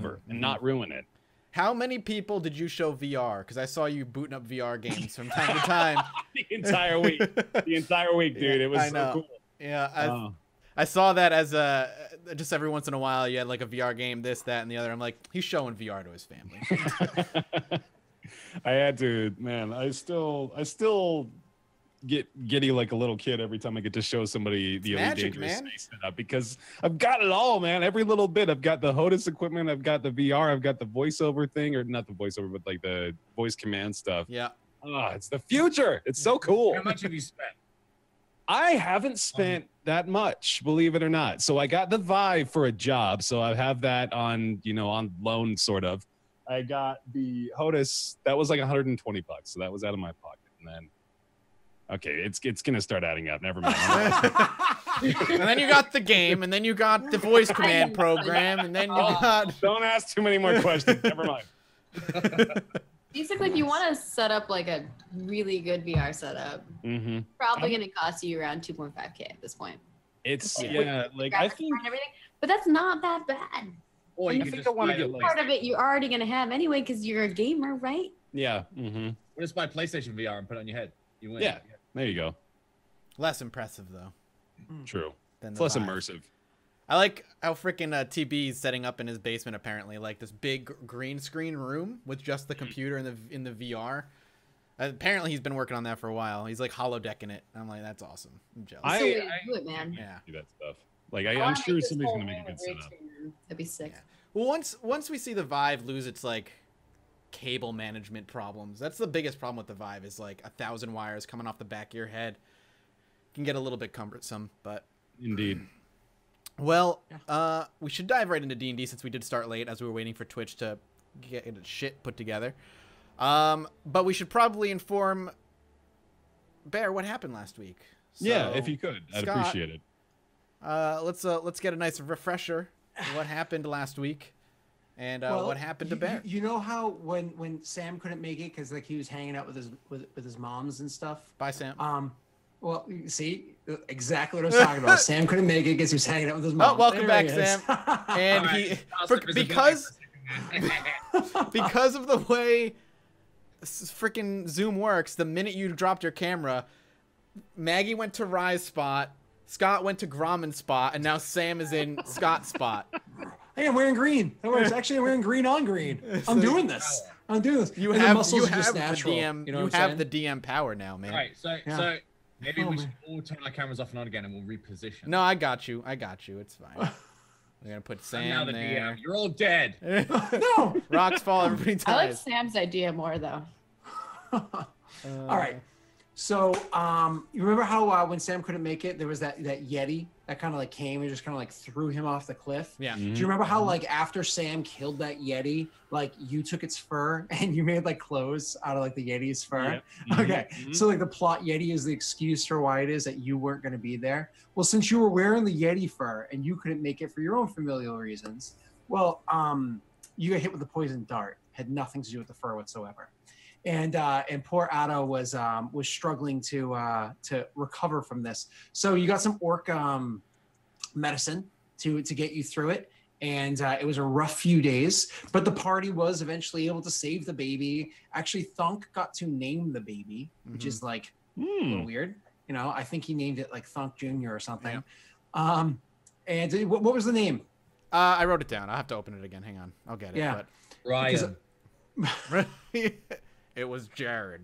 over and not ruin it. How many people did you show VR? Because I saw you booting up VR games from time to time. The entire week. The entire week, dude. Yeah, it was I so know. cool. Yeah, I saw that as just every once in a while you had like a VR game, this, that, and the other. I'm like, he's showing VR to his family. I had to, man. I still get giddy like a little kid every time I get to show somebody the Elite Dangerous Space setup, because I've got it all, man. Every little bit. I've got the HOTAS equipment. I've got the VR. I've got the voiceover thing, or not the voiceover, but like the voice command stuff. Yeah. It's the future. It's so cool. How much have you spent? I haven't spent that much, believe it or not. So I got the Vive for a job, so I have that on, on loan, sort of. I got the HOTAS. That was like 120 bucks, so that was out of my pocket. And then, okay, it's gonna start adding up. Never mind. And then you got the game, and then you got the voice command program, and then you got. Don't ask too many more questions. Never mind. Basically, if you want to set up like a really good VR setup, probably going to cost you around 2.5K at this point. It's like I think, and everything, but that's not that bad. Or you think I want to get part of it you're already going to have anyway because you're a gamer, right? Yeah. We'll just buy PlayStation VR and put it on your head. You win. Yeah. There you go. Less impressive though. True. Than It's the less Vive. immersive. I like how freaking TB is setting up in his basement, apparently, like this big green screen room with just the computer in the VR. Apparently, he's been working on that for a while. He's like holodecking it. I'm like, that's awesome. I'm jealous. That's the way to do it, man. Yeah. Do that stuff. Like I'm sure somebody's gonna make a good setup. setup. That'd be sick. Yeah. Well, once we see the Vive lose its like cable management problems, that's the biggest problem with the Vive is like 1,000 wires coming off the back of your head. Can get a little bit cumbersome, but Indeed. well, we should dive right into D&D since we did start late as we were waiting for Twitch to get shit put together. But we should probably inform Bear what happened last week. So, Yeah, if you could, I'd Scott, appreciate it. Let's get a nice refresher of what happened last week and what happened to Bear. You know how when Sam couldn't make it because like he was hanging out with his moms and stuff. Bye, Sam. Well, you see exactly what I was talking about. Sam couldn't make it because he was hanging out with his mom. Oh, welcome There back, he is. Sam. And Right. because of the way freaking Zoom works, the minute you dropped your camera, Maggie went to Rye's spot, Scott went to Grommen's spot, and now Sam is in Scott's spot. Hey, I'm wearing green. That works. Actually, I'm wearing green on green. I'm doing this. I'm doing this. You And the have muscles are just the natural, DM. you know You what I'm have saying? the DM power now, man. All right, so maybe Oh, we should man. all turn our cameras off and on again, and we'll reposition. No, I got you. It's fine. We're gonna put I'm now Sam the there. DM. You're all dead. No. Rocks fall, everybody I like dies. Sam's idea more though. All right. So, you remember how when Sam couldn't make it, there was that Yeti that kind of like came and just kind of like threw him off the cliff? Yeah. Do you remember how like after Sam killed that Yeti, like you took its fur and you made like clothes out of like the Yeti's fur? Yep. Okay. So like the plot Yeti is the excuse for why it is that you weren't going to be there. Well, since you were wearing the Yeti fur and you couldn't make it for your own familial reasons, well, you got hit with a poison dart. Had nothing to do with the fur whatsoever. And poor Otto was struggling to recover from this. So you got some orc medicine to get you through it, and it was a rough few days. But the party was eventually able to save the baby. Actually, Thunk got to name the baby, which is like a little weird. You know, I think he named it like Thunk Jr. or something. Yeah. And what was the name? I wrote it down. I'll have to open it again. Hang on. I'll get it. Yeah. Ryan. But... It was Jared.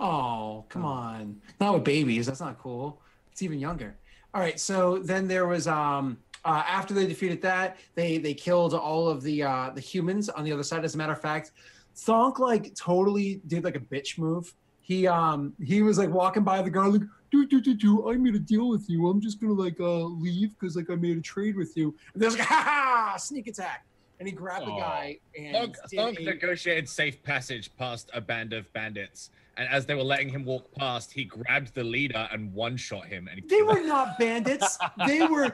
Oh, come on. Not with babies. That's not cool. It's even younger. All right. So then there was after they defeated that, they killed all of the humans on the other side. As a matter of fact, Thonk like totally did like a bitch move. He was like walking by the guy like, I made a deal with you. I'm just gonna like leave because like I made a trade with you. And there's like, ha, sneak attack. And he grabbed the guy and Thunk negotiated safe passage past a band of bandits, and as they were letting him walk past, he grabbed the leader and one-shot him. And they were not bandits. They were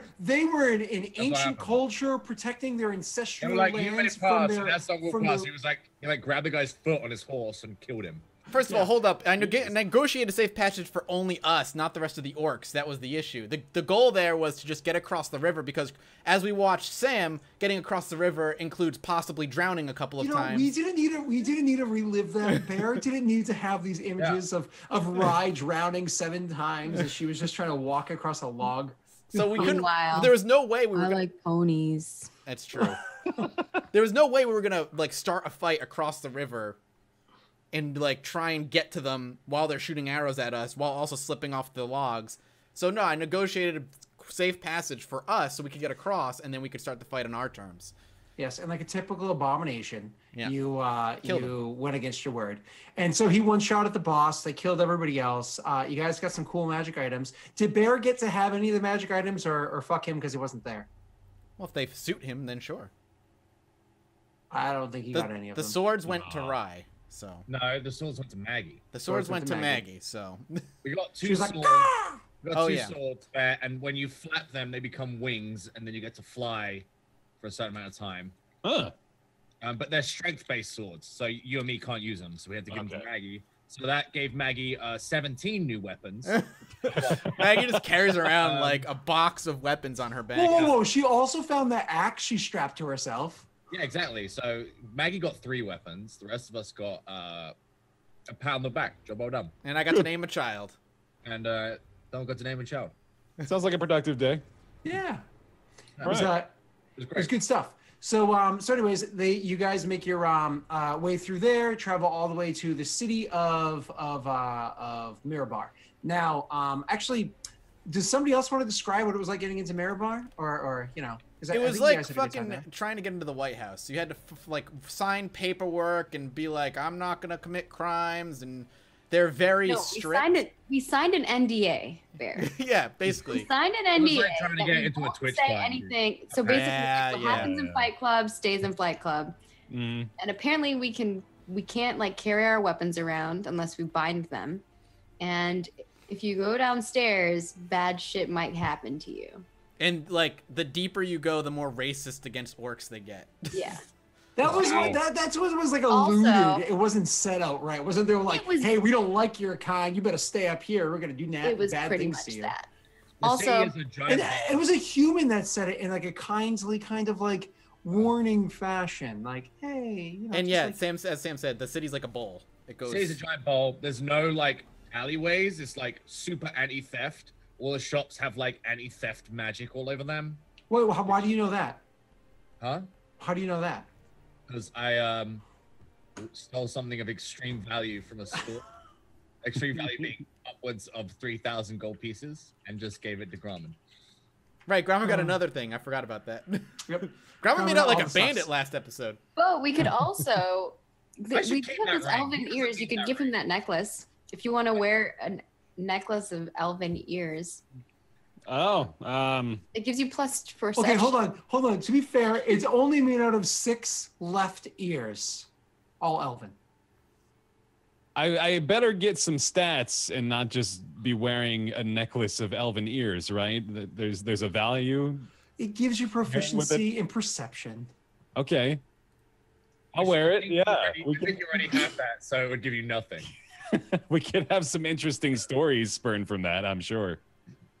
an ancient culture protecting their ancestral They were like, you made lands it from past, their. and as Thunk walked past, he like grabbed the guy's foot on his horse and killed him. First of all, hold up. I negotiated a safe passage for only us, not the rest of the orcs. That was the issue. The goal there was to just get across the river because, as we watched Sam, getting across the river includes possibly drowning a couple of times. We didn't need to relive that. Bear didn't need to have these images of Rye drowning 7 times as she was just trying to walk across a log. So we couldn't. There was no way we were. I like ponies. That's true. There was no way we were gonna like start a fight across the river and like try and get to them while they're shooting arrows at us while also slipping off the logs. So no, I negotiated a safe passage for us so we could get across and then we could start the fight on our terms. Yes, and like a typical abomination, you him. went against your word. And so he one-shot at the boss. They killed everybody else. You guys got some cool magic items. Did Bear get to have any of the magic items or fuck him because he wasn't there? Well, if they suit him, then sure. I don't think he got any of them. The swords went to Rye, so. No, the swords went to Maggie. The swords went to Maggie, so. We got 2 She was swords. like, ah! We got 2 swords there, and when you flap them, they become wings, and then you get to fly for a certain amount of time. Huh. But they're strength-based swords, so you and me can't use them, so we had to give them to Maggie. So that gave Maggie 17 new weapons. Maggie just carries around like a box of weapons on her back. Whoa. She also found that axe she strapped to herself. Yeah, exactly. So Maggie got 3 weapons. The rest of us got a pat on the back. Job well done. And I got to name a child. And don't got to name a child. Sounds like a productive day. Yeah. It was good stuff. So anyways, you guys make your way through there, travel all the way to the city of Mirabar. Now, actually, does somebody else want to describe what it was like getting into Mirabar, or you know? It was like fucking trying to get into the White House. You had to like sign paperwork and be like, I'm not gonna commit crimes, and they're very strict. We signed an NDA, Bear. Yeah, basically. We signed an NDA. It was like trying to get into a Twitch say club. anything. So basically, what happens in Fight Club stays in Fight Club. And apparently, we can't like carry our weapons around unless we bind them. And if you go downstairs, bad shit might happen to you. And like the deeper you go, the more racist against orcs they get. Yeah. That's what it was like alluded. Also, it wasn't set out right. Wasn't there like, hey, we don't like your kind. You better stay up here. We're gonna do bad things to you. That. Also, it was a human that said it in like a kindly kind of like warning fashion. Like, hey. You know, and yeah, like, as Sam said, the city's like a bowl. It goes. The city's a giant bowl. There's no like alleyways. It's like super anti-theft. All the shops have like anti-theft magic all over them. Wait, why do you know that? Huh? How do you know that? Because I stole something of extreme value from a store. Extreme value being upwards of 3,000 gold pieces, and just gave it to Grommen. Right, Grommen got another thing. I forgot about that. Yep. Grommen made out like a bandit last episode. But we could also, we have his elven ears. You could give him that necklace if you want to wear a necklace of elven ears. Oh, it gives you plus perception. Okay, hold on. To be fair, it's only made out of 6 left ears, all elven. I better get some stats and not just be wearing a necklace of elven ears, right? There's a value. It gives you proficiency in perception. Okay, I'll wear it. Yeah, I think you already have that, so it would give you nothing. We could have some interesting stories spurned from that, I'm sure.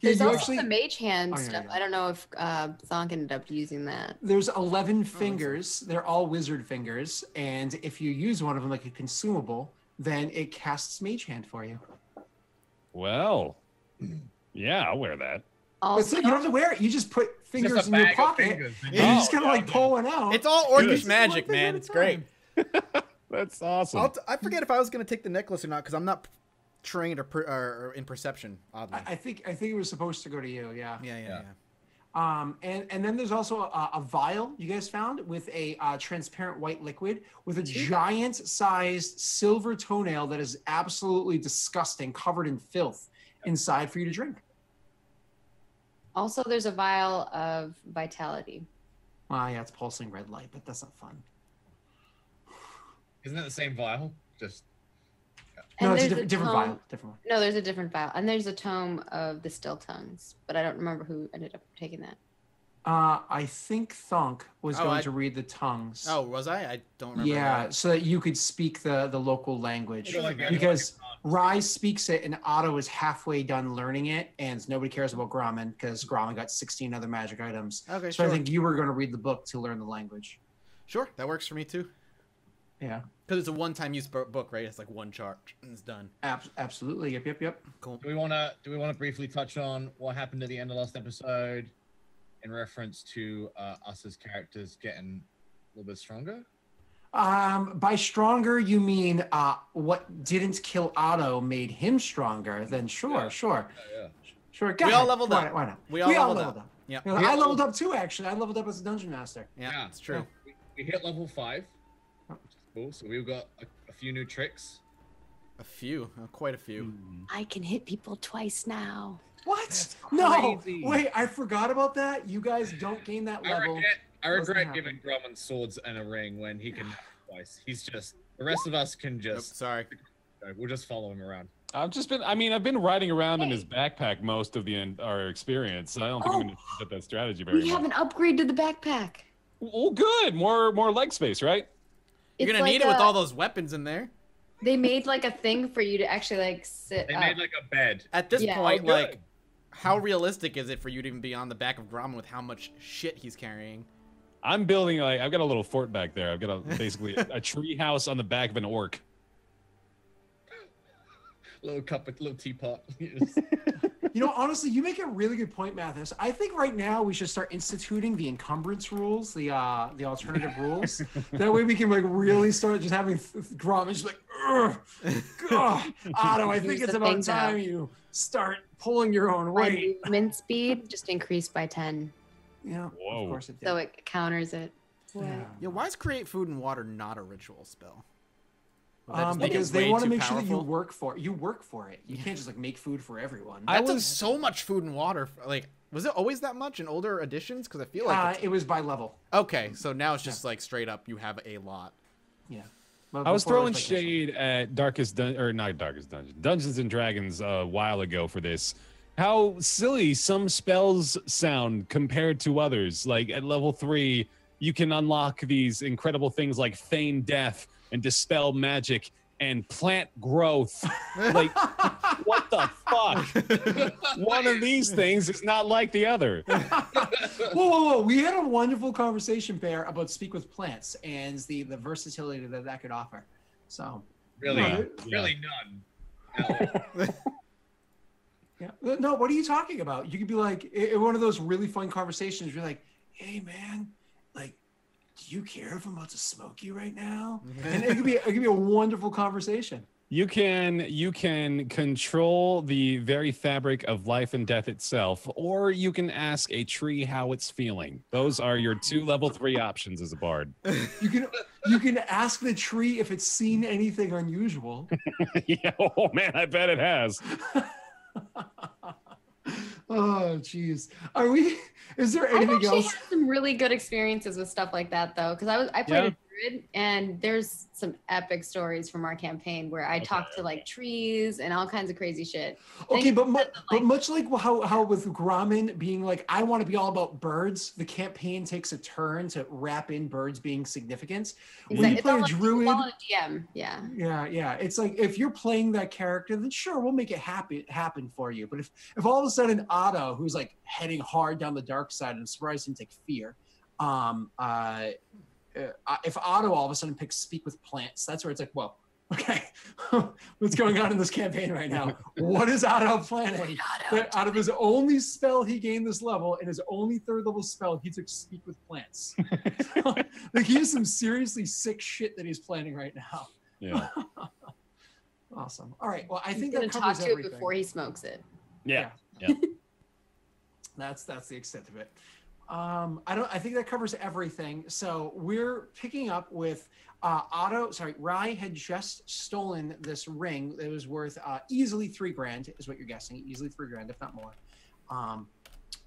There's also the mage hand stuff. I don't know if Thonk ended up using that. There's 11 fingers. They're all wizard fingers. And if you use one of them like a consumable, then it casts mage hand for you. Well, yeah, I'll wear that. Also, you don't have to wear it. You just put fingers in your pocket. And you just kind of like pull one out. It's all orcish magic, man. It's great. That's awesome. I forget if I was going to take the necklace or not because I'm not trained or in perception, oddly. I think it was supposed to go to you. Yeah. Yeah. And then there's also a vial you guys found with a transparent white liquid with a giant-sized silver toenail that is absolutely disgusting, covered in filth inside for you to drink. Also, there's a vial of vitality. Yeah, it's pulsing red light, but that's not fun. Isn't it the same vial? Just. No, it's a different vial. Different one. No, there's a different vial. And there's a tome of the Still Tongues, but I don't remember who ended up taking that. I think Thunk was going to read the tongues. Oh, was I? I don't remember. Yeah, that. so that you could speak the local language. Because Rye speaks it and Otto is halfway done learning it, and nobody cares about Grommen because Grommen got 16 other magic items. Okay, so I think you were going to read the book to learn the language. Sure, that works for me too. Yeah. Because it's a one-time use book, right? It's like one charge and it's done. Absolutely. Yep. Cool. Do we wanna briefly touch on what happened at the end of last episode in reference to us as characters getting a little bit stronger? By stronger, you mean what didn't kill Otto made him stronger? Then sure. Yeah. Sure. We all leveled up. Why not? We all leveled up. Yeah. I leveled up too, actually. I leveled up as a dungeon master. Yeah, it's true. We hit level 5. Cool. So we've got a few new tricks. A few, quite a few. I can hit people twice now. What? No, wait, I forgot about that. You guys don't gain that level. I regret giving Grommen swords and a ring when he can have it twice. He's just, the rest of us can just. Sorry. We'll just follow him around. I've been riding around in his backpack most of our experience. So I don't think I'm going to set that strategy very much. We have an upgrade to the backpack. Oh, good. More leg space, right? You're going to need it with all those weapons in there. They made like a thing for you to actually like sit They made like a bed. At this point, like, how realistic is it for you to even be on the back of Grommen with how much shit he's carrying? I'm building, I've got a little fort back there. I've got basically a tree house on the back of an orc. Little teapot. You know, honestly, you make a really good point, Mathis. I think right now we should start instituting the encumbrance rules, the alternative rules. That way we can like really start just having Grommen just like, Otto, I think it's about time you start pulling your own weight. My movement speed just increased by 10. Yeah, whoa. Of course it did. So it counters it. Yeah, why is create food and water not a ritual spell? Because they want to make sure that you work for it. You work for it. You can't just like make food for everyone. That took so much food and water. Like, was it always that much in older editions? Because I feel like it was by level. Okay, so now it's just like straight up. You have a lot. Yeah. I was throwing shade at Dungeons and Dragons a while ago for this. How silly some spells sound compared to others. Like at level 3, you can unlock these incredible things like feign death and dispel magic and plant growth. Like, what the fuck? One of these things is not like the other. Whoa. We had a wonderful conversation, Bear, about speak with plants and the versatility that could offer. So really none. Yeah. No, what are you talking about? You could be like, in one of those really fun conversations, you're like, hey man, like, do you care if I'm about to smoke you right now? And it could be a wonderful conversation. You can control the very fabric of life and death itself, or you can ask a tree how it's feeling. Those are your 2 level 3 options as a bard. You can ask the tree if it's seen anything unusual. Yeah, oh man, I bet it has. Oh, geez. Is there anything else? I've had some really good experiences with stuff like that, though, because I played a druid, and there's some epic stories from our campaign where I talked to like trees and all kinds of crazy shit. Okay, but much like how with Grommen being like, I want to be all about birds, the campaign takes a turn to wrap in birds being significant. When you play a druid, DM. Yeah. It's like if you're playing that character, then sure, we'll make it happen for you. But if all of a sudden Otto, who's like heading hard down the dark side, and I'm surprised he didn't take fear, if Otto all of a sudden picks speak with plants, that's where it's like, whoa, okay, what's going on in this campaign right now? What is Otto planning? Out of his only spell he gained this level, and his only 3rd level spell, he took speak with plants. Like he has some seriously sick shit that he's planning right now. Yeah. Awesome. All right. Well, I think that covers talk to everything. it before he smokes it. Yeah. That's the extent of it. I think that covers everything. So we're picking up with Rye had just stolen this ring that was worth easily $3,000 is what you're guessing, easily $3,000 if not more.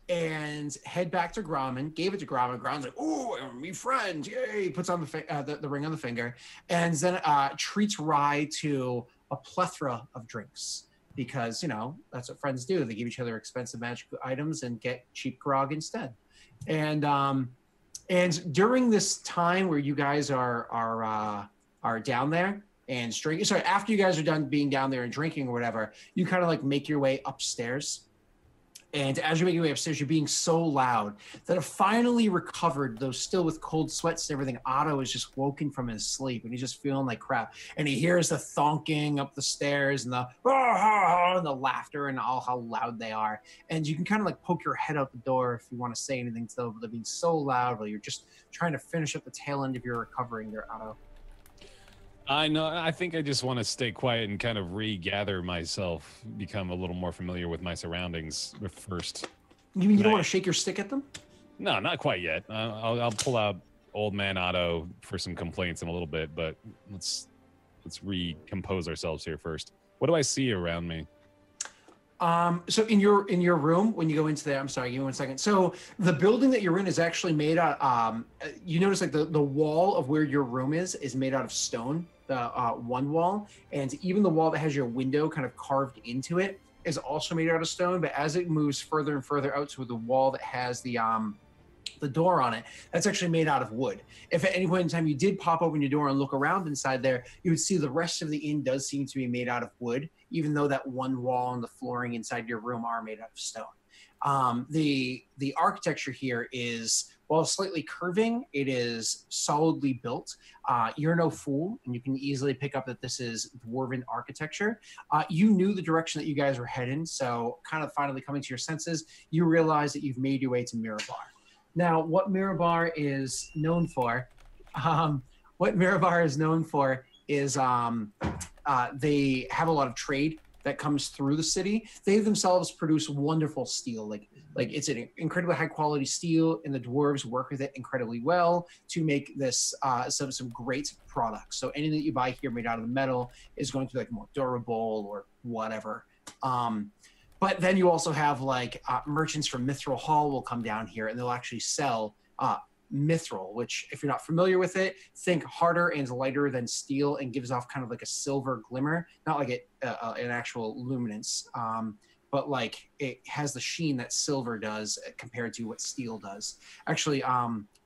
And head back to Grommen, gave it to Grommen. Grommen's like, "Oh, me friend, yay!" Puts on the ring on the finger, and then treats Rye to a plethora of drinks. Because, that's what friends do. They give each other expensive magic items and get cheap grog instead. And during this time where you guys are down there and drinking, sorry, after you guys are done being down there and drinking or whatever, you kind of like make your way upstairs. And as you're making your way upstairs, you're being so loud that it finally recovered, though still with cold sweats and everything. Otto is just woken from his sleep, and he's just feeling like crap. And he hears the thonking up the stairs and the laughter and all how loud they are. And you can kind of like poke your head out the door if you want to say anything to them, but they're being so loud while you're just trying to finish up the tail end of your recovering there, Otto. I know. I think I just want to stay quiet and kind of regather myself, become a little more familiar with my surroundings first. You mean you don't want to shake your stick at them? No, not quite yet. I'll pull out old man Otto for some complaints in a little bit, but let's recompose ourselves here first. What do I see around me? So in your room, when you go into there, I'm sorry, give me 1 second. So the building that you're in is actually made out, you notice like the wall of where your room is made out of stone, the one wall. And even the wall that has your window kind of carved into it is also made out of stone. But as it moves further and further out to the wall that has the door on it, that's actually made out of wood. If at any point in time you did pop open your door and look around inside there, you would see the rest of the inn does seem to be made out of wood, even though that one wall and the flooring inside your room are made out of stone. The architecture here is, while slightly curving, it is solidly built. You're no fool, and you can easily pick up that this is dwarven architecture. You knew the direction that you guys were heading, so kind of finally coming to your senses, you realize that you've made your way to Mirabar. Now, what Mirabar is known for, is they have a lot of trade that comes through the city. They themselves produce wonderful steel. Like it's an incredibly high quality steel, and the dwarves work with it incredibly well to make this some great products. So anything that you buy here made out of the metal is going to be like more durable or whatever. But then you also have like merchants from Mithril Hall will come down here, and they'll actually sell mithril, which if you're not familiar with it, think harder and lighter than steel and gives off kind of like a silver glimmer, not like an actual luminance, but like it has the sheen that silver does compared to what steel does. Actually,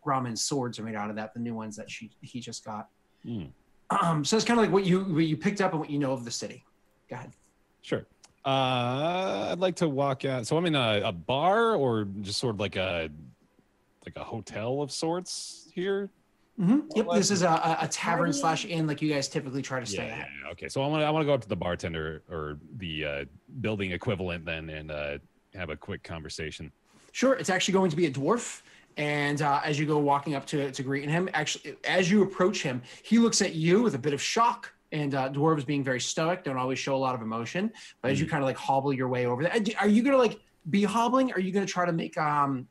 Grommen's swords are made out of that, the new ones that he just got. So it's kind of like what you picked up and what you know of the city. Go ahead. Sure. I'd like to walk out. So I'm in a bar, or just sort of like a hotel of sorts here. Yep, this is a tavern / inn, like you guys typically try to stay at. Yeah, okay. So I want to go up to the bartender or the building equivalent then, and have a quick conversation. Sure. It's actually going to be a dwarf. And as you go walking up to greet him, actually, as you approach him, he looks at you with a bit of shock. And dwarves, being very stoic, don't always show a lot of emotion. But as you kind of like hobble your way over there, are you gonna like be hobbling? Or are you gonna try to make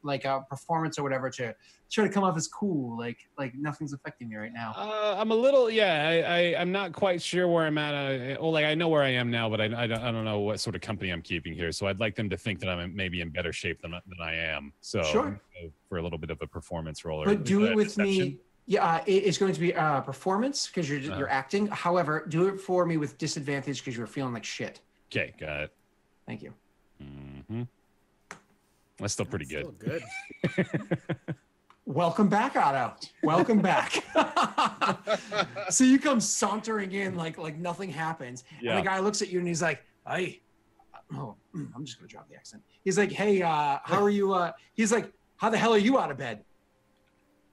like a performance or whatever to try to come off as cool, like nothing's affecting me right now? I'm a little, I'm not quite sure where I'm at. Like I know where I am now, but I don't know what sort of company I'm keeping here. So I'd like them to think that I'm maybe in better shape than I am. So sure, for a little bit of a performance role. But do it with me. Yeah, it's going to be a performance because you're acting. However, do it for me with disadvantage because you're feeling like shit. Okay, got it. Thank you. That's still pretty good. Still good. Welcome back, Otto. Welcome back. So you come sauntering in like nothing happens. Yeah. And the guy looks at you and he's like, "Hey, I'm just gonna drop the accent." He's like, "Hey, how are you?" He's like, "How the hell are you out of bed?"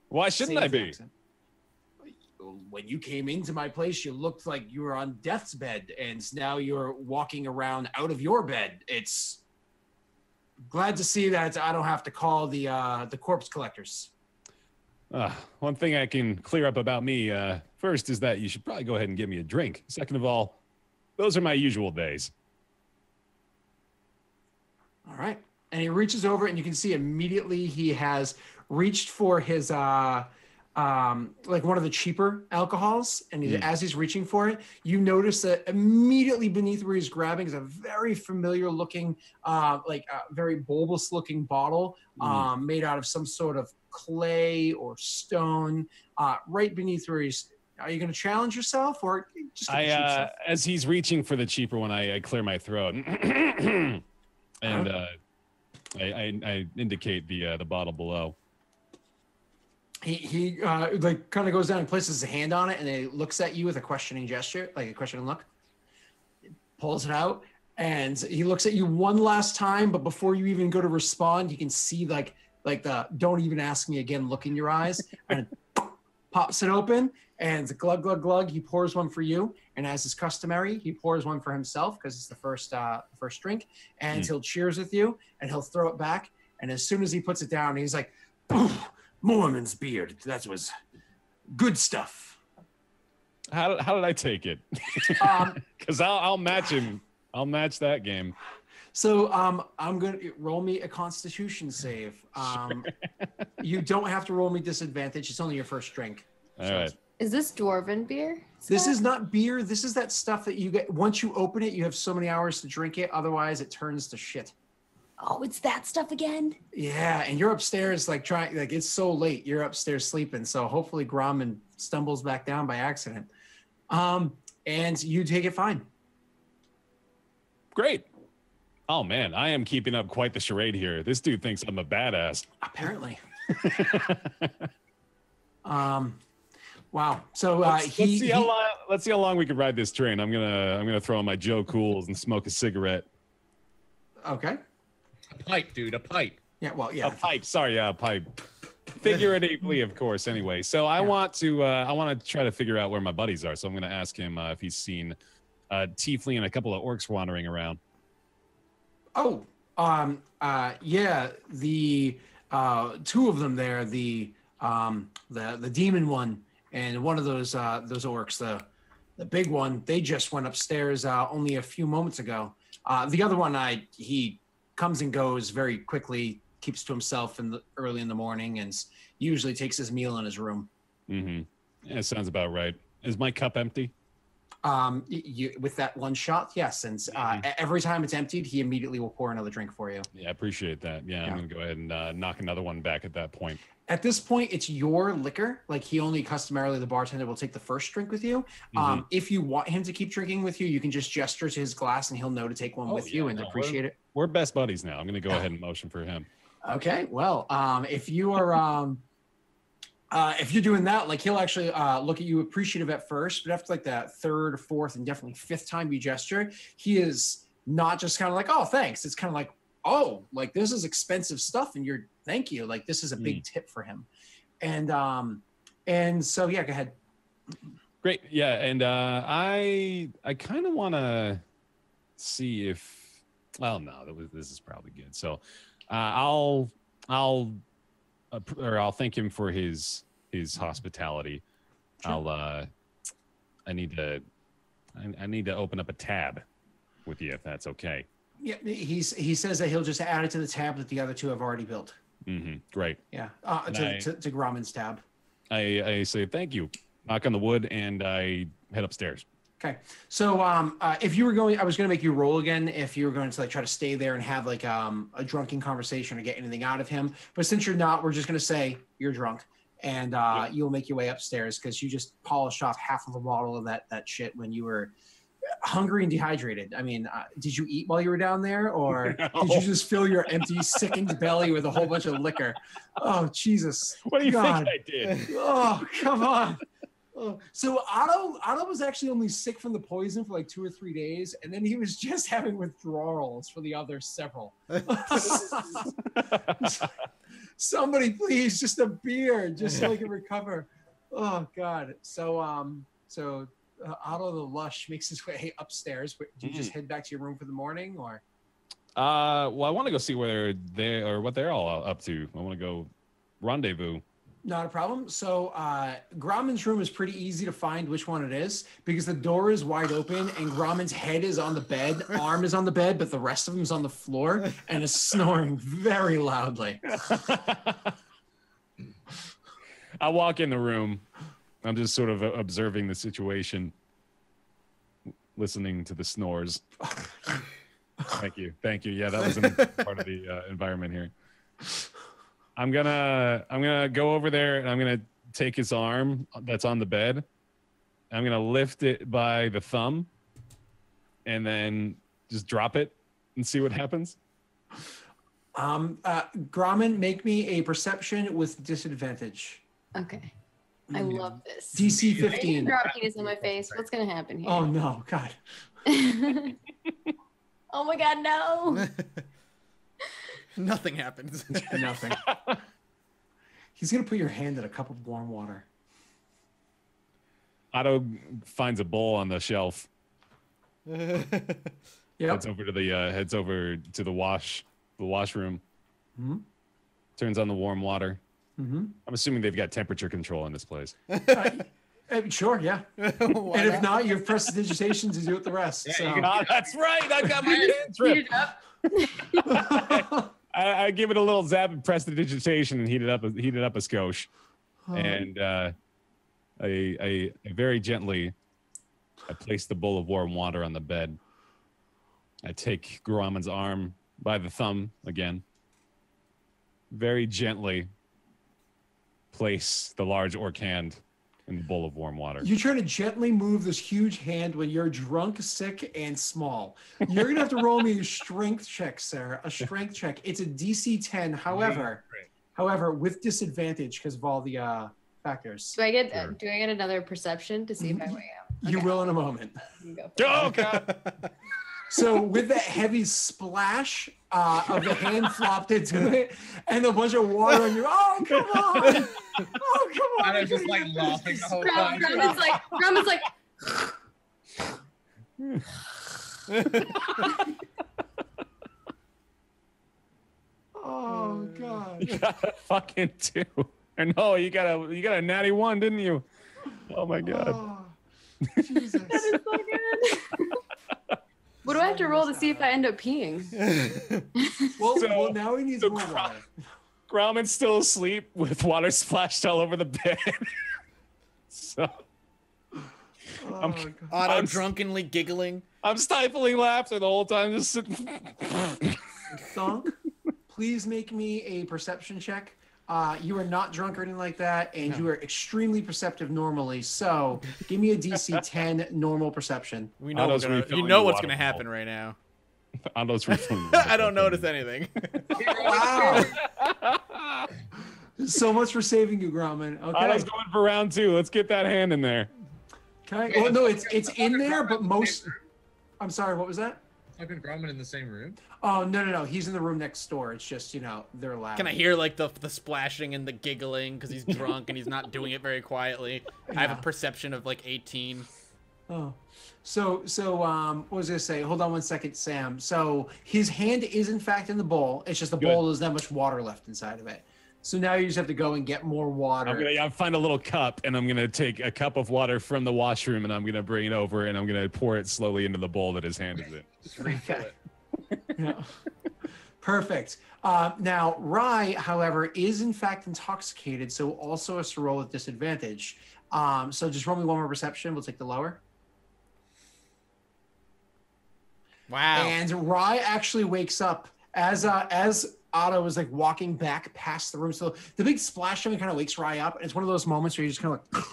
Why shouldn't I be? Accent. When you came into my place, you looked like you were on death's bed, and now you're walking around out of your bed. It's glad to see that I don't have to call the corpse collectors. One thing I can clear up about me, first, is that you should probably go ahead and give me a drink. Second of all, those are my usual days. All right. And he reaches over, and you can see immediately he has reached for his like one of the cheaper alcohols, and as he's reaching for it, you notice that immediately beneath where he's grabbing is a very familiar looking like a very bulbous looking bottle made out of some sort of clay or stone, right beneath where he's. Are you going to challenge yourself, or just as he's reaching for the cheaper one, I clear my throat and I indicate the bottle below. he like kind of goes down and places his hand on it, and he looks at you with a questioning gesture, like a questioning look. Pulls it out, and he looks at you one last time, but before you even go to respond, you can see like the "don't even ask me again" look in your eyes, and pops it open, and glug glug glug. He pours one for you, and as is customary, he pours one for himself because it's the first drink, and he'll cheers with you, and he'll throw it back, and as soon as he puts it down, he's like, "Mormon's beard. That was good stuff." How did I take it? Because I'll match him. I'll match that game. So I'm gonna roll me a Constitution save. Sure. You don't have to roll me disadvantage. It's only your first drink. All right. Is this dwarven beer? This is not beer. This is that stuff that you get once you open it. You have so many hours to drink it. Otherwise, it turns to shit. Oh, it's that stuff again. Yeah, and you're upstairs it's so late. You're upstairs sleeping. So hopefully Grommen stumbles back down by accident. And you take it fine. Great. Oh man, I am keeping up quite the charade here. This dude thinks I'm a badass. Apparently. Wow. So let's see how long we can ride this train. I'm gonna throw on my Joe Cools and smoke a cigarette. Okay. A pipe, dude. A pipe. Yeah. Well, yeah. A pipe. Sorry, a pipe. Figuratively, of course. Anyway, so I want to try to figure out where my buddies are. So I'm gonna ask him if he's seen Tiefling and a couple of orcs wandering around. Oh, yeah. The two of them there. The demon one and one of those orcs. The big one. They just went upstairs only a few moments ago. The other one, he comes and goes very quickly. Keeps to himself early in the morning and usually takes his meal in his room. Mm-hmm. Yeah, sounds about right. Is my cup empty? With that one shot, yes. And every time it's emptied, he immediately will pour another drink for you. Yeah, I appreciate that. Yeah, I'm going to go ahead and knock another one back at that point. At this point, it's your liquor. Like he only customarily, the bartender will take the first drink with you. If you want him to keep drinking with you, you can just gesture to his glass and he'll know to take one with you and appreciate it. We're best buddies now. I'm going to go ahead and motion for him. Okay. Well, if you are, if you're doing that, like he'll actually look at you appreciative at first, but after like that third or fourth and definitely fifth time you gesture, he is not just kind of like, "Oh, thanks." It's kind of like, "Oh, like this is expensive stuff," and thank you. Like this is a big tip for him. And so yeah, go ahead. Great. Yeah, and I kind of want to see if. Well, no, this is probably good. So I'll thank him for his hospitality. Sure. I need to open up a tab with you if that's okay. Yeah, he says that he'll just add it to the tab that the other two have already built. Mm-hmm. Great. Yeah, to Grommen's tab. I say thank you, knock on the wood, and I head upstairs. Okay, so if you were going, I was going to make you roll again if you were going to like try to stay there and have like a drunken conversation or get anything out of him. But since you're not, we're just going to say you're drunk, and you'll make your way upstairs because you just polished off half of a bottle of that shit when you were hungry and dehydrated. I mean, did you eat while you were down there, or did you just fill your empty, sickened belly with a whole bunch of liquor? Oh, Jesus! What do you think I did? Oh, come on. Oh, so Otto was actually only sick from the poison for like 2 or 3 days, and then he was just having withdrawals for the other several. Somebody, please, just a beer, just so I can recover. Oh God. So Otto the Lush makes his way upstairs. Do you just head back to your room for the morning, or? Well, I want to go see what they're all up to. I want to go rendezvous. Not a problem. So Grommen's room is pretty easy to find which one it is because the door is wide open and Grommen's head is on the bed, arm is on the bed, but the rest of him is on the floor and is snoring very loudly. I walk in the room. I'm just sort of observing the situation, listening to the snores. Thank you. Yeah, that was part of the environment here. I'm gonna go over there and I'm gonna take his arm that's on the bed. I'm gonna lift it by the thumb and then just drop it and see what happens. Grommen, make me a perception with disadvantage. Okay. I love this. DC 15. Drop penis in my face. What's gonna happen here? Oh no, God. Oh my God, no. Nothing happens. Nothing. He's gonna put your hand in a cup of warm water. Otto finds a bowl on the shelf. Yep. Heads over to the washroom. Mm-hmm. Turns on the warm water. Mm-hmm. I'm assuming they've got temperature control in this place. Sure, yeah. And if not, you have prestidigitation to do with the rest. Yeah, so. That's right. I got my cantrip. I give it a little zap of prestidigitation and heated up a skosh. And I very gently I place the bowl of warm water on the bed. I take Grommen's arm by the thumb again. Very gently place the large orc hand in the bowl of warm water. You're trying to gently move this huge hand when you're drunk, sick, and small. You're going to have to roll me a strength check, Sarah. A strength check. It's a DC 10. However, with disadvantage because of all the factors. Do I get another perception to see if I weigh out? You will in a moment. Oh, God. So with that heavy splash of the hand flopped into it and a bunch of water on you. Oh, come on. Oh, come on. And I was just like laughing the whole time. Grommen's like, oh, God. You got a fucking 2. And no, you got a natty 1, didn't you? Oh my God. Oh, Jesus. that is so good. What do I have to roll to see if I end up peeing? Well, now he needs more water. Grommen's still asleep with water splashed all over the bed. So Otto drunkenly giggling. I'm stifling laughter the whole time. Just sitting. Thunk, please make me a perception check. You are not drunk or anything like that, and you are extremely perceptive normally. So give me a DC 10 normal perception. We know what's going to happen right now. Otto's refilling. I don't notice anything. Wow. So much for saving you, Grommen. Okay. Otto's going for round 2. Let's get that hand in there. Okay. Well, no, it's in there, but most. I'm sorry. What was that? Fucking Grommen in the same room? Oh no! He's in the room next door. It's just they're loud. Can I hear like the splashing and the giggling because he's drunk and he's not doing it very quietly? Yeah. I have a perception of like 18. Oh, so what was I gonna say? Hold on one second, Sam. So his hand is in fact in the bowl. It's just the bowl there's not much water left inside of it. So now you just have to go and get more water. I'll find a little cup and I'm gonna take a cup of water from the washroom and I'm gonna bring it over and I'm gonna pour it slowly into the bowl that his hand is in. Just refill it. Yeah. Perfect. Now, Rye, however, is in fact intoxicated, so also has to roll with disadvantage. So just roll me one more perception. We'll take the lower. Wow. And Rye actually wakes up as Otto is like walking back past the room. So the big splash kind of wakes Rye up, and it's one of those moments where you just kind of like.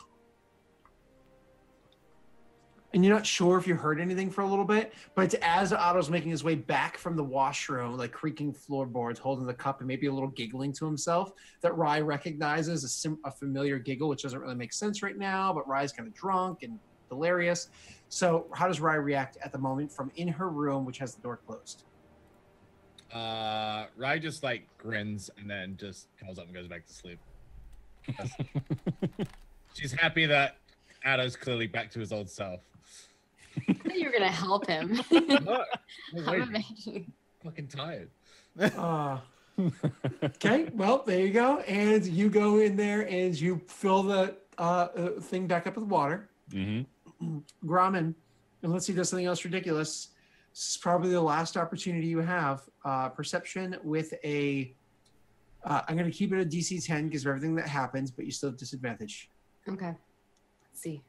And you're not sure if you heard anything for a little bit, but it's as Otto's making his way back from the washroom, like creaking floorboards, holding the cup and maybe a little giggling to himself, that Rye recognizes a familiar giggle, which doesn't really make sense right now, but Rye's kind of drunk and delirious. So how does Rye react at the moment from in her room, which has the door closed? Rye just like grins and then just calls up and goes back to sleep. She's happy that Otto's clearly back to his old self. I thought you were gonna help him. No, I'm fucking tired. Okay, well, there you go. And you go in there and you fill the thing back up with water. Mm-hmm. Grommen, unless he does something else ridiculous, this is probably the last opportunity you have. Perception with a... I'm going to keep it a DC 10 because of everything that happens, but you still have disadvantage. Okay. Let's see.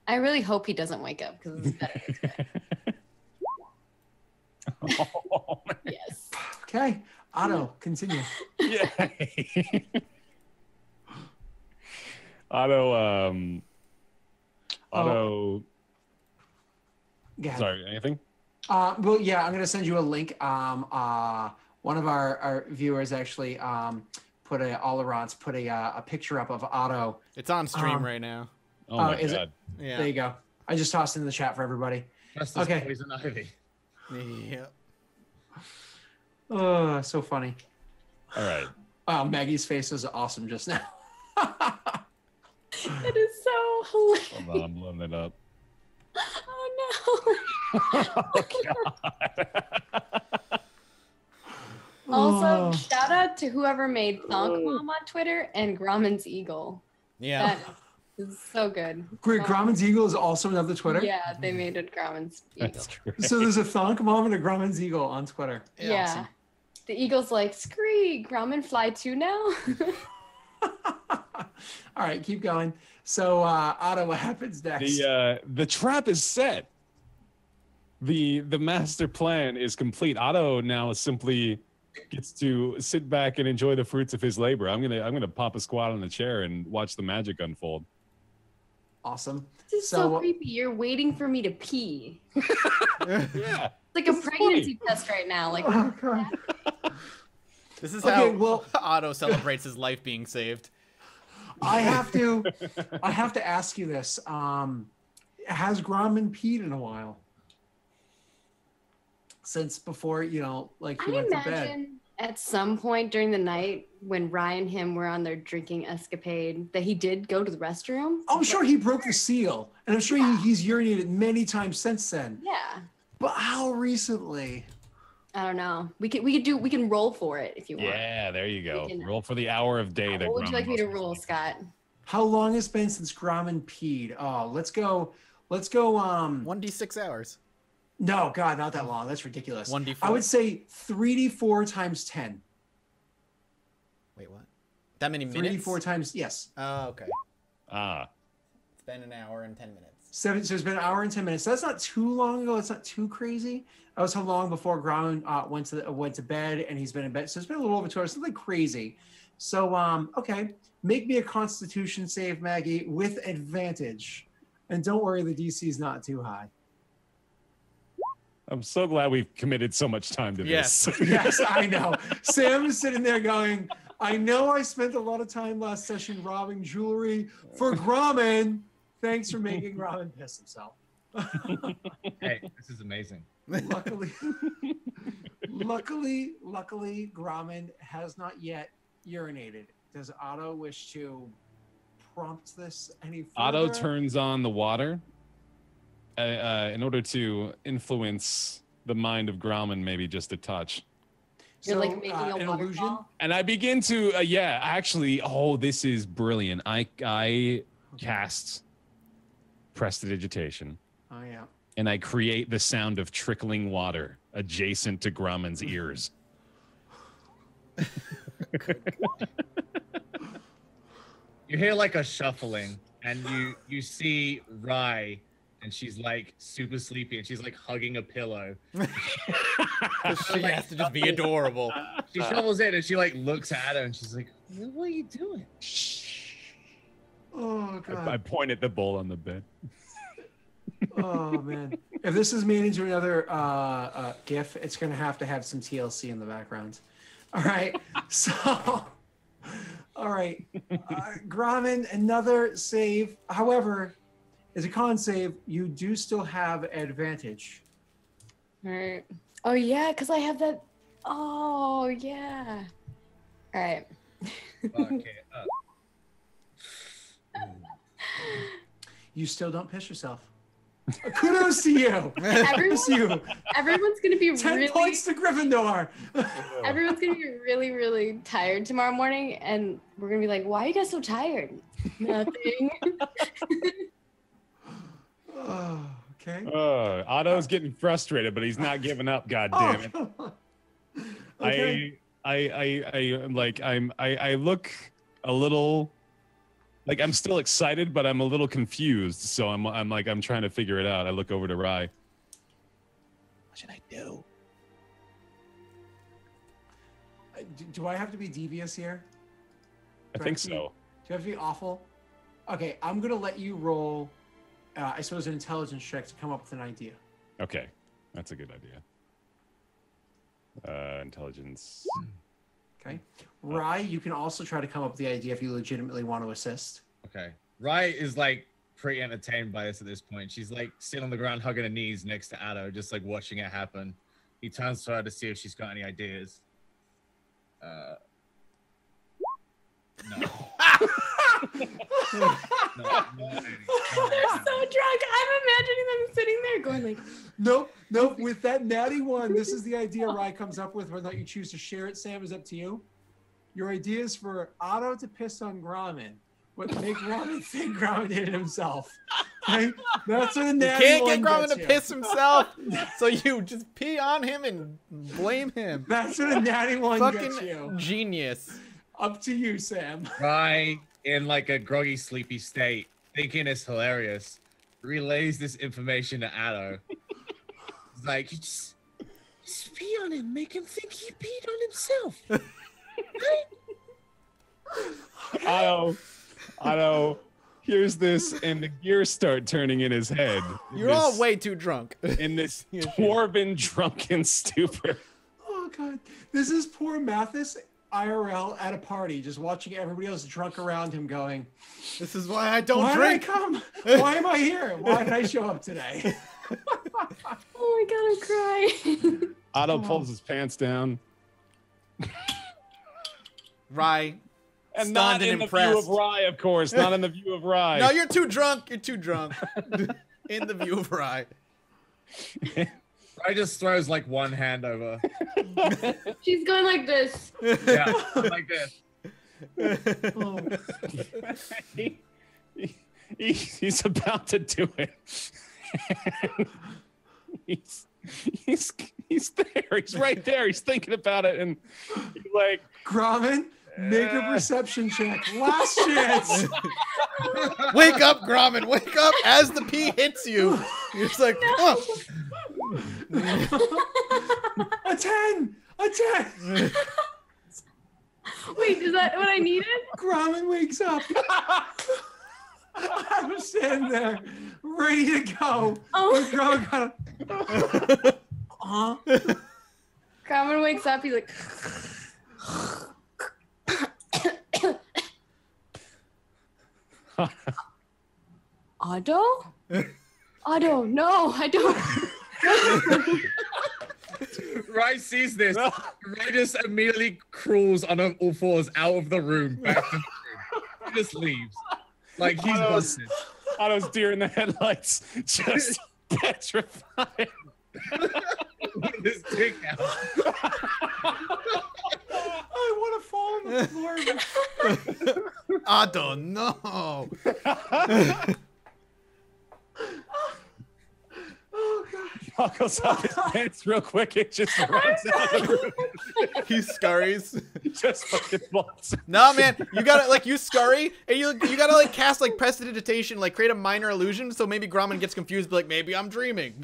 I really hope he doesn't wake up because it's better. Yes. Okay. Otto, continue. Yeah. Otto. Sorry, anything? Well, yeah, I'm going to send you a link. One of our viewers actually put a picture up of Otto. It's on stream right now. Oh my is god. it? Yeah. There you go. I just tossed it in the chat for everybody. Just as Okay. poison ivy. Yep. Oh, so funny. All right. Wow, Maggie's face is awesome just now. It is so hilarious. Hold on, I'm loading it up. Oh no. Oh god. Also, shout out to whoever made Thonk Mom on Twitter and Grommen's Eagle. Yeah. That is so good. Great, Grommen's Eagle is also another Twitter? Yeah, they made it Grommen's Eagle. That's great. So there's a Thonk Mom and a Grommen's Eagle on Twitter. Yeah. Awesome. The Eagle's like, scree, Grommen fly too now? All right, keep going. So, Otto, what happens next? The trap is set. The master plan is complete. Otto now simply gets to sit back and enjoy the fruits of his labor. I'm gonna pop a squat on the chair and watch the magic unfold. Awesome. This is so creepy. You're waiting for me to pee. Yeah. It's like a pregnancy test right now. Like, Oh, God. This is Okay, how well- Otto celebrates his life being saved. I have to ask you this. Has Grommen peed in a while? Since before, like he I went to bed. imagine at some point during the night when Ryan and him were on their drinking escapade that he did go to the restroom. Oh, I'm sure he broke the seal, and I'm sure he's urinated many times since then. Yeah. But how recently? I don't know. We can roll for it if you want. Yeah, there you go. We can- Roll for the hour of day that What would you like me to Grommen roll, must Scott? How long has been since Grommen peed? Oh, let's go. 1d6 hours. No, God, not that long. That's ridiculous. 1d4. I would say 3d4 times 10. Wait, what? That many minutes? 3d4 times, yes. Oh, okay. Ah. It's been an hour and 10 minutes. So it's been an hour and 10 minutes. So that's not too long ago. It's not too crazy. That was how long before Grommen went to bed, and he's been in bed. So it's been a little over 2 hours. Something crazy. So, okay. Make me a Constitution save, Maggie, with advantage. And don't worry, the DC is not too high. I'm so glad we've committed so much time to Yes. this. Yes, I know. Sam is sitting there going, I know I spent a lot of time last session robbing jewelry for Grommen. Thanks for making Grommen piss himself. Hey, this is amazing. Luckily, Grommen has not yet urinated. Does Otto wish to prompt this any further? Otto turns on the water in order to influence the mind of Grommen, maybe just a touch. You're like making a an waterfall. illusion? And I begin to, this is brilliant. I cast Prestidigitation, Oh, yeah. and I create the sound of trickling water adjacent to Grommen's ears. You hear like a shuffling, and you see Rye, and she's like super sleepy, and she's like hugging a pillow. She has to just be adorable. She shovels in, and she like looks at her, and she's like, "What are you doing?" Oh, God. I point at the bowl on the bed. Oh, man. If this is made into another GIF, it's going to have some TLC in the background. All right. So, all right. Grommen, another save. However, as a con save, you do still have advantage. All right. Oh, yeah, because I have that. Oh, yeah. All right. Okay, You still don't piss yourself. Kudos to you. Kudos to you. Everyone's going to be 10 really... points to Gryffindor. Everyone's going to be really, really tired tomorrow morning, and we're going to be like, why are you guys so tired? Nothing. Oh, okay. Otto's getting frustrated, but he's not giving up. God damn it! Okay. I look a little like I'm still excited, but I'm a little confused. So I'm trying to figure it out. I look over to Rye. What should I do? Do I have to be devious here? I think so. Do you have to be awful? Okay, I'm gonna let you roll. I suppose an intelligence check to come up with an idea. Okay, that's a good idea. Intelligence. Okay. Rye, you can also try to come up with the idea if you legitimately want to assist. Okay. Rye is like pretty entertained by this point. She's like sitting on the ground hugging her knees next to Otto, just like watching it happen. He turns to her to see if she's got any ideas. No. They're so drunk. I'm imagining them sitting there going like, Nope. With that natty one, this is the idea Rye comes up with. Whether or not you choose to share it, Sam, is up to you. Your idea is for Otto to piss on Grommen, but make Grommen think Grommen did it himself. Okay? That's what a natty Can't one get Grommen gets to you. piss himself, so you just pee on him and blame him. That's what a natty one gets you. Fucking genius. Up to you, Sam. Rye, in like a groggy, sleepy state, thinking it's hilarious, relays this information to Otto. He's like, you just pee on him, make him think he peed on himself. Otto hears this, and the gears start turning in his head. You're all way too drunk. In this dwarven drunken stupor. Oh, God. This is poor Mathis IRL at a party, just watching everybody else drunk around him going, this is why I don't why drink. did I come? Why am I here? Why did I show up today? oh my God, I'm crying. Otto pulls his pants down. Rye. And Stunned not and in impressed. the view of Rye, of course. Not in the view of Rye. No, you're too drunk. You're too drunk. In the view of Rye. Rye just throws like one hand over. She's going like this. Yeah, like this. Oh. He's about to do it. He's there. He's right there. He's thinking about it, and he's like, Grommen, make a perception check. Last chance. Wake up, Grommen. Wake up as the pee hits you. You're just like, oh. A 10. A 10. Wait, is that what I needed? Grommen wakes up. I was standing there, ready to go. Oh. Grommen got Grommen wakes up. He's like, Otto? Otto, no, I don't. Rye sees this. Rye just immediately crawls on all fours out of the room, back to the room. He just leaves. Like he's busted. Otto's deer in the headlights, just petrified. With his dick out. I want to fall on the floor. Otto, no. Oh, God. Buckles up his pants real quick. It just runs out of the room. He scurries. Just fucking bolts. No, man, you gotta like you scurry and you gotta like cast like prestidigitation, like create a minor illusion, so maybe Grommen gets confused, but like maybe I'm dreaming.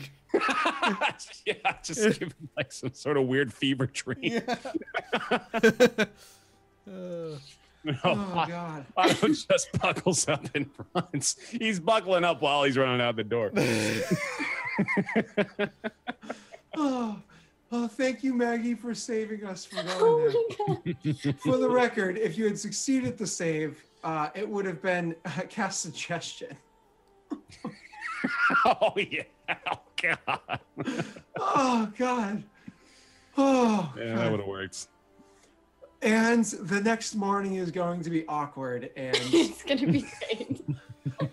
Yeah, just give him like some sort of weird fever dream. Yeah. No, Oh, God. Otto just buckles up and runs. He's buckling up while he's running out the door. Oh, thank you, Maggie, for saving us from going Oh there. my God. For the record, if you had succeeded the save, it would have been cast suggestion. Oh, yeah. Oh, God. Oh, God. Oh, Yeah, God. that would have worked. And the next morning is going to be awkward, and It's gonna be great.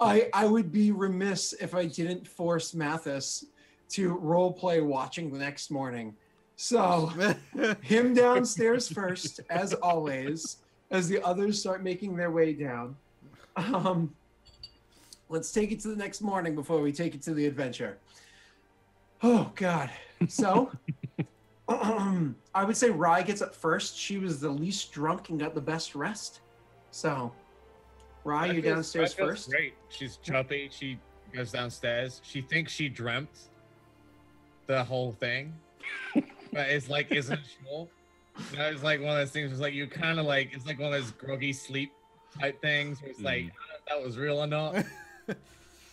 I would be remiss if I didn't force Mathis to role play watching the next morning. So him downstairs first, as always, as the others start making their way down. Let's take it to the next morning before we take it to the adventure. Oh, God. So I would say Rye gets up first. She was the least drunk and got the best rest. So, Rye, you're downstairs first. Great. She's chubby. She goes downstairs. She thinks she dreamt the whole thing, but it's like isn't sure. You know, it's like one of those things. It's like you kind of like it's like one of those groggy sleep type things. Where it's like I don't know if that was real or not.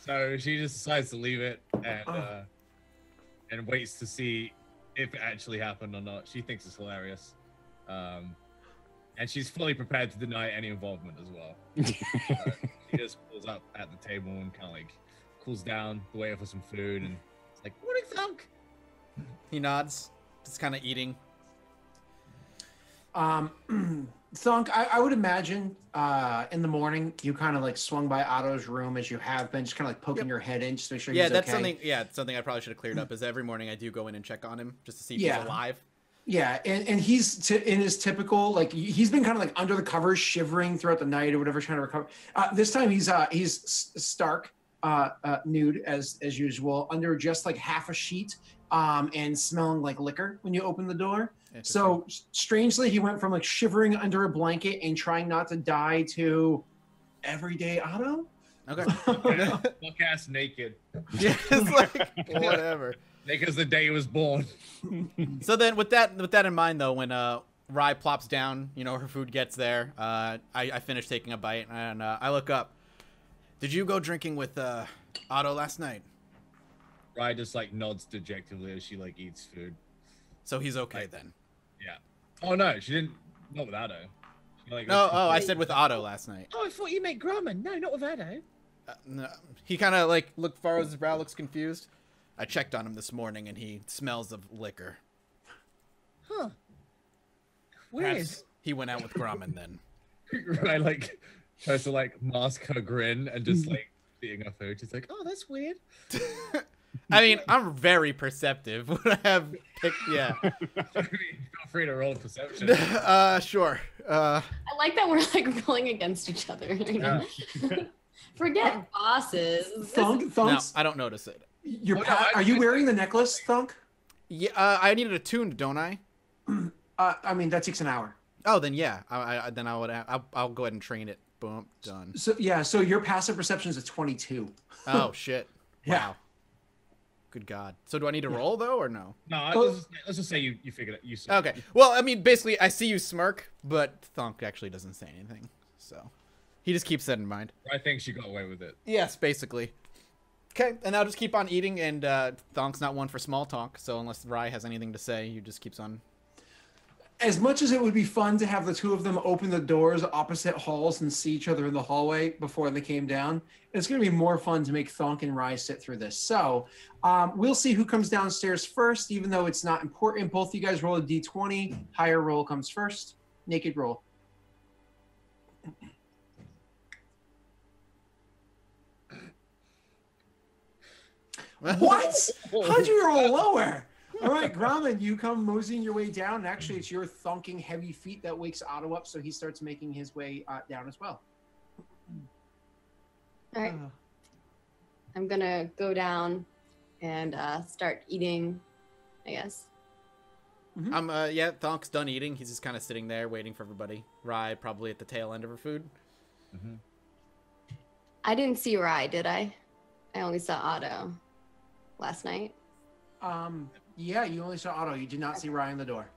So she just decides to leave it and waits to see if it actually happened or not. She thinks it's hilarious. And she's fully prepared to deny any involvement as well. She just pulls up at the table and kind of like cools down, waiting for some food, and it's like, "Morning, Thunk." He nods, just kind of eating. Thunk, I would imagine in the morning you kind of like swung by Otto's room as you have been, just kind of like poking your head in just to make sure he's okay. Something. Yeah, it's something I probably should have cleared up. Is every morning I do go in and check on him just to see if he's alive. Yeah, and he's in his typical, like, he's been kind of like under the covers, shivering throughout the night or whatever, trying to recover. This time he's stark nude as usual, under just like half a sheet, and smelling like liquor when you open the door. So strangely, he went from like shivering under a blanket and trying not to die to everyday Otto. Okay. Fuck ass naked. Yeah, it's like whatever. Naked as the day he was born. So then, with that in mind, though, when Rye plops down, you know, her food gets there. I finish taking a bite and I look up. Did you go drinking with Otto last night? Rye just like nods dejectedly as she like eats food. So he's okay then. Yeah. Oh no, she didn't. Not with Otto. She, like, I said with Otto last night. Oh, I thought you meant Grommen. No, not with Otto. No. He kind of like furrows his brow, looks confused. I checked on him this morning, and he smells of liquor. Huh. Weird. Perhaps he went out with Grommen then. Rye like tries to like mask her grin and just like eating her food. She's like, "Oh, that's weird." I mean, I'm very perceptive. When I have picked, yeah. Feel free to roll perception. Sure. I like that we're like rolling against each other. Yeah. Forget bosses. Thunk? No, I don't notice it. Are you wearing the necklace, Thunk? Yeah, I needed a tune, don't I? I mean, that takes an hour. Oh, then yeah. I'll go ahead and train it. Boom, done. So yeah, so your passive perception is a 22. Oh shit! Yeah. Wow. Good God. So do I need to roll though, or no? No, let's just say you figured it. You saw okay. Well, I mean, basically, I see you smirk, but Thunk actually doesn't say anything, so he just keeps that in mind. I think she got away with it. Yes, basically. Okay, and I'll just keep on eating, and Thunk's not one for small talk, so unless Rye has anything to say, he just keeps on. As much as it would be fun to have the two of them open the doors opposite halls and see each other in the hallway before they came down, it's going to be more fun to make Thunk and Rye sit through this. So we'll see who comes downstairs first, even though it's not important. Both of you guys roll a d20. Higher roll comes first. Naked roll. What? How'd you roll lower? All right, Grommen, you come moseying your way down. And actually, it's your thunking heavy feet that wakes Otto up, so he starts making his way down as well. All right. I'm going to go down and start eating, I guess. Mm-hmm. Yeah, Thunk's done eating. He's just kind of sitting there waiting for everybody. Rye probably at the tail end of her food. Mm-hmm. I didn't see Rye, did I? I only saw Otto last night. Yeah, you only saw Otto. You did not see Rye in the door.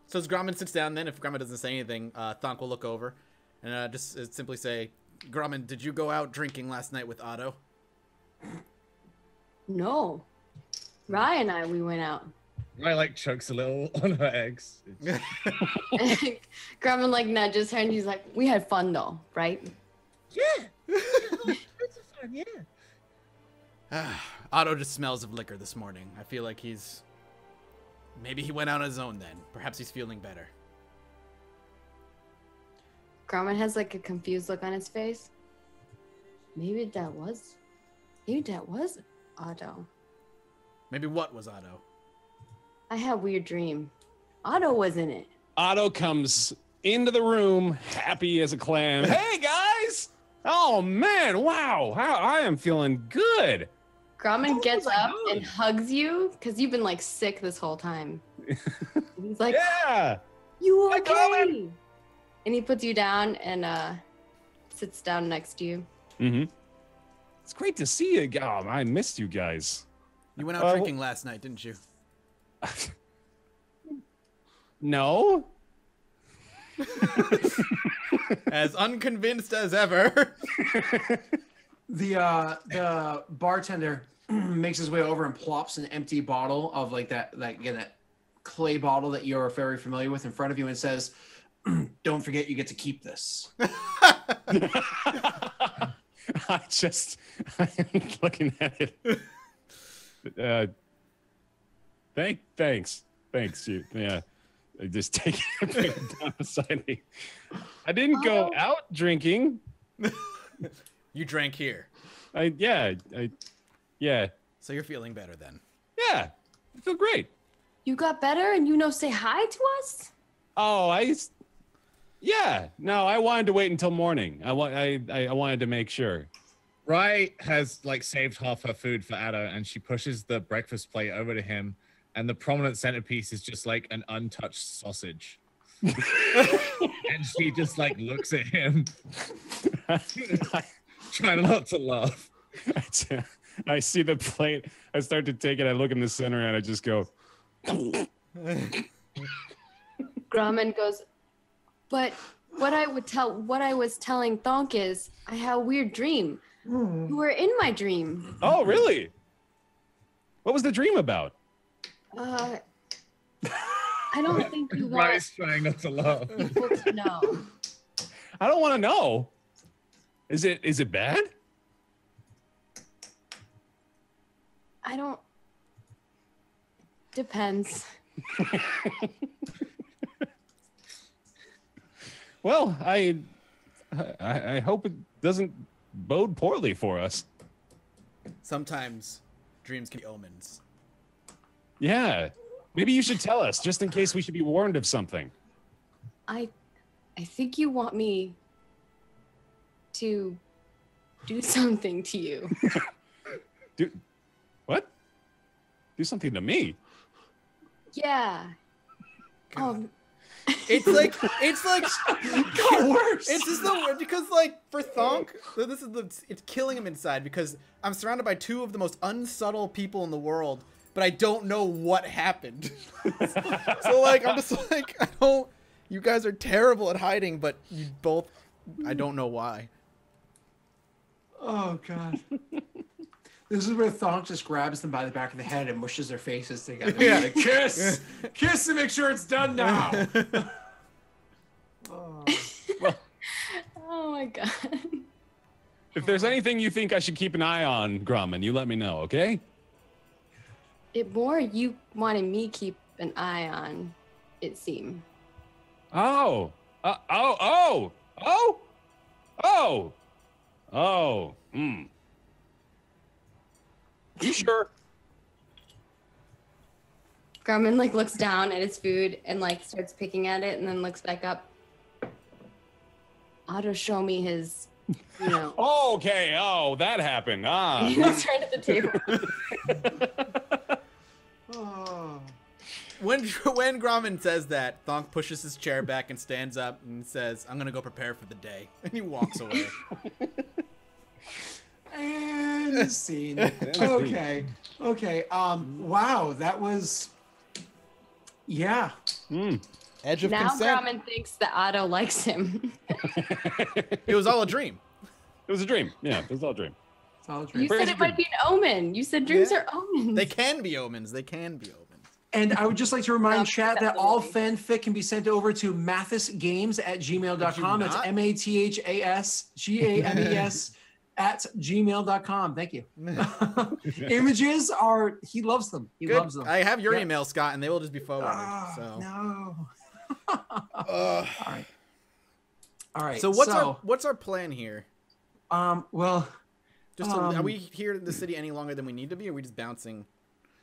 So as Grommen sits down, then if Grommen doesn't say anything, Thunk will look over and just simply say, "Grommen, did you go out drinking last night with Otto?" No. Rye and we went out. Rye like chokes a little on her eggs. Grommen like nudges her and he's like, "We had fun though, right?" Yeah. It's fun, yeah. Otto just smells of liquor this morning. I feel like maybe he went out on his own then. Perhaps he's feeling better. Grommen has like a confused look on his face. Maybe that was Otto. Maybe what was Otto? I had a weird dream. Otto was in it. Otto comes into the room, happy as a clam. Hey guys! Oh man, wow! I am feeling good. Grommen gets up and hugs you because you've been like sick this whole time. He's like, "Yeah, you okay?" And he puts you down and sits down next to you. Mm-hmm. It's great to see you. Oh, I missed you guys. You went out drinking last night, didn't you? No. As unconvinced as ever. The bartender makes his way over and plops an empty bottle of like that clay bottle that you're very familiar with in front of you and says, "Don't forget, you get to keep this." I'm looking at it. Thanks. Yeah, I just take it and put it down beside me. I didn't go out drinking. You drank here. Yeah. So you're feeling better then. Yeah, I feel great. You got better and say hi to us? Oh, yeah. No, I wanted to wait until morning. I wanted to make sure. Rye has like saved half her food for Otto, and she pushes the breakfast plate over to him, and the prominent centerpiece is just like an untouched sausage. And she just like looks at him, trying not to laugh. I see the plate. I start to take it. I look in the center, and I just go. Grommen goes, but what I was telling Thonk is I had a weird dream. You were in my dream. Oh, really? What was the dream about? I don't think you want Rye's trying not to laugh. people to know. I don't want to know. Is it bad? I don't. Depends. Well, I hope it doesn't bode poorly for us. Sometimes dreams can be omens. Yeah. Maybe you should tell us, just in case we should be warned of something. I think you want me to do something to you. What? Do something to me? Yeah. It's like Worse. it's just the word because like for Thonk, it's killing him inside because I'm surrounded by two of the most unsubtle people in the world, but I don't know what happened. So like I'm just like you guys are terrible at hiding, but you both I don't know why. Oh God. This is where Thonk just grabs them by the back of the head and mushes their faces together. Yeah. Like, kiss to make sure it's done now. Oh. Well, Oh my God. if there's anything you think I should keep an eye on, Grommen, you let me know, okay? It more you wanted me keep an eye on, it seemed. Oh. You sure? Grommen like looks down at his food and like starts picking at it and then looks back up. Otto show me his, Oh, okay. Oh, that happened. Ah. He looks right at the table. Oh. When Grommen says that, Thonk pushes his chair back and stands up and says, "I'm gonna go prepare for the day," and he walks away. And scene. Okay. Wow, that was. Yeah. Edge of Now consent. Grommen thinks that Otto likes him. It was all a dream. It was a dream. Yeah, it was all a dream. It's all You true. said it might be an omen. You said dreams are omens. They can be omens. And I would just like to remind No, chat that all fanfic can be sent over to mathisgames@gmail.com. It's not? MATHASGAMES@gmail.com. Thank you. Images are, he loves them. He Good. loves them. I have your Yep. email, Scott, and they will just be forwarded. Ah, so. No. All right. So what's our plan here? Well, Are we here in the city any longer than we need to be, or are we just bouncing?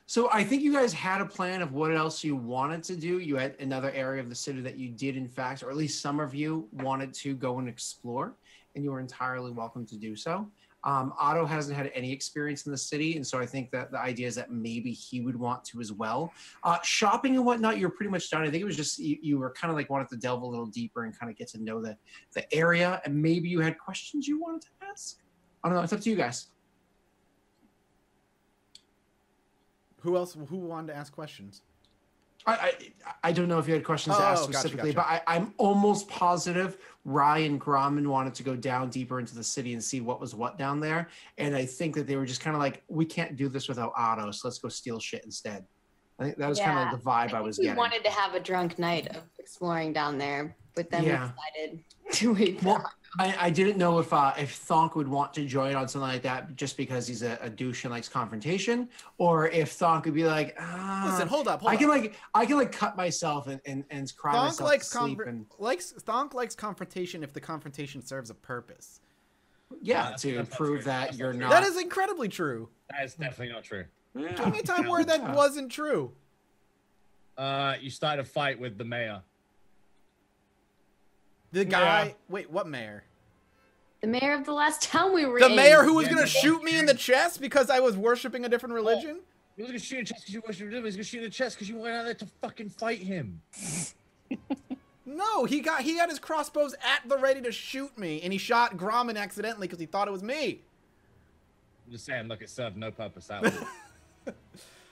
so I think you guys had a plan of what else you wanted to do. You had another area of the city that you did, in fact, or at least some of you wanted to go and explore, and you were entirely welcome to do so. Otto hasn't had any experience in the city, and so I think that the idea is that maybe he would want to as well. Shopping and whatnot, you're pretty much done. I think it was just you were kind of like wanted to delve a little deeper and kind of get to know the area, and maybe you had questions you wanted to ask. I don't know. It's up to you guys. Who wanted to ask questions? I don't know if you had questions to ask specifically, but I'm almost positive Rye and Grommen wanted to go down deeper into the city and see what was what down there. And I think that they were just kind of like, we can't do this without Otto, so let's go steal shit instead. I think that was kind of like the vibe I was getting. We wanted to have a drunk night of exploring down there, but then we decided to wait. Well, I didn't know if Thonk would want to join on something like that just because he's a douche and likes confrontation, or if Thonk would be like, listen, hold up. I can cut myself and cry myself to sleep. Thonk likes confrontation if the confrontation serves a purpose. Yeah, to prove that you're not. That is incredibly true. That is definitely not true. Yeah. Give me a time where that wasn't true. You started a fight with the mayor. The guy. Wait, what mayor? The mayor of the last town we were in. The mayor who was gonna shoot me in the chest because I was worshiping a different religion? He was gonna shoot in the chest because you worship religion. He was gonna shoot in the chest because you went out there to fucking fight him. No, he had his crossbows at the ready to shoot me, and he shot Grommen accidentally because he thought it was me. I'm just saying, look, it served no purpose.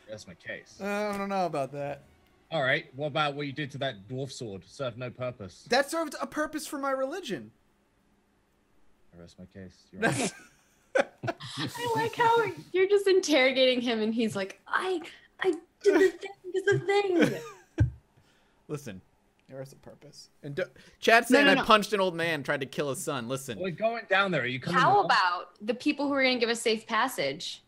That's my case. I don't know about that. All right, what about what you did to that dwarf sword? Served no purpose. That served a purpose for my religion. I rest my case. You're right. I like how you're just interrogating him, and he's like, I did the thing because the thing. Listen, there is a purpose. And Chad saying I punched an old man, tried to kill his son. Listen. We're going down there. Are you coming? How about the people who are going to give us safe passage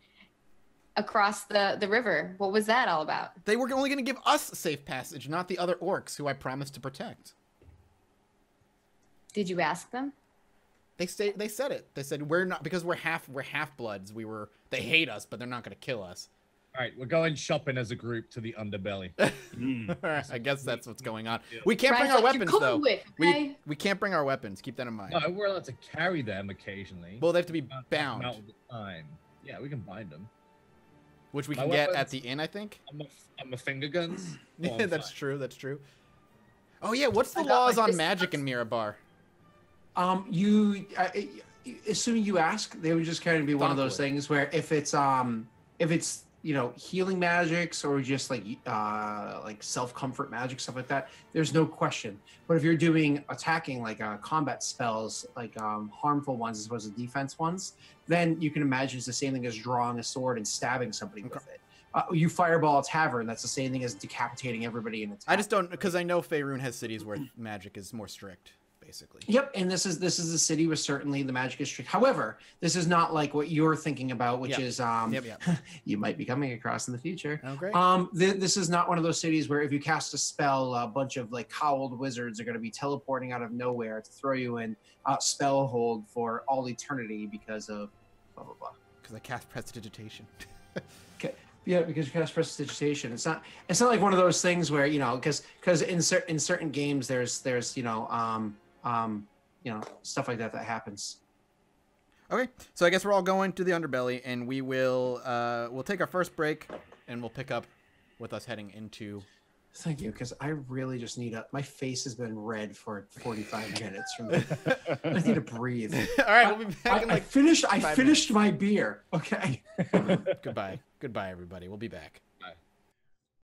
across the river? What was that all about? They were only going to give us safe passage, not the other orcs who I promised to protect. Did you ask them? They said it. They said we're not, because we're half bloods. They hate us, but they're not going to kill us. All right, we're going shopping as a group to the underbelly. I guess that's what's going on. We can't bring our weapons though. Okay? We can't bring our weapons. Keep that in mind. No, we're allowed to carry them occasionally. Well, they have to be bound. All the time. Yeah, we can bind them. Which we can get at the inn, I think. I'm a finger guns. Yeah, that's true. That's true. Oh yeah, what's the laws on magic in Mirabar? Assuming you ask, they would just kind of be one of those things where if it's healing magics or just like self-comfort magic, stuff like that, there's no question. But if you're doing attacking like combat spells, like harmful ones as opposed to defense ones, then you can imagine it's the same thing as drawing a sword and stabbing somebody with it. You fireball a tavern, that's the same thing as decapitating everybody in a tavern. I just don't, because I know Faerun has cities where magic is more strict. Basically. Yep, and this is a city where certainly the magic is strict. However, this is not like what you're thinking about, which is you might be coming across in the future. Oh, great. This is not one of those cities where if you cast a spell, a bunch of like cowled wizards are going to be teleporting out of nowhere to throw you in spell hold for all eternity because of blah blah blah. Because I cast prestidigitation. Okay. Yeah, because you cast prestidigitation. It's not like one of those things where because in certain games there's stuff like that happens. Okay, so I guess we're all going to the underbelly, and we will we'll take our first break, and we'll pick up with us heading into. Thank you, because I really just need my face has been red for 45 minutes. I need to breathe. All right, we'll be back. I finished my beer. Okay. Goodbye, everybody. We'll be back.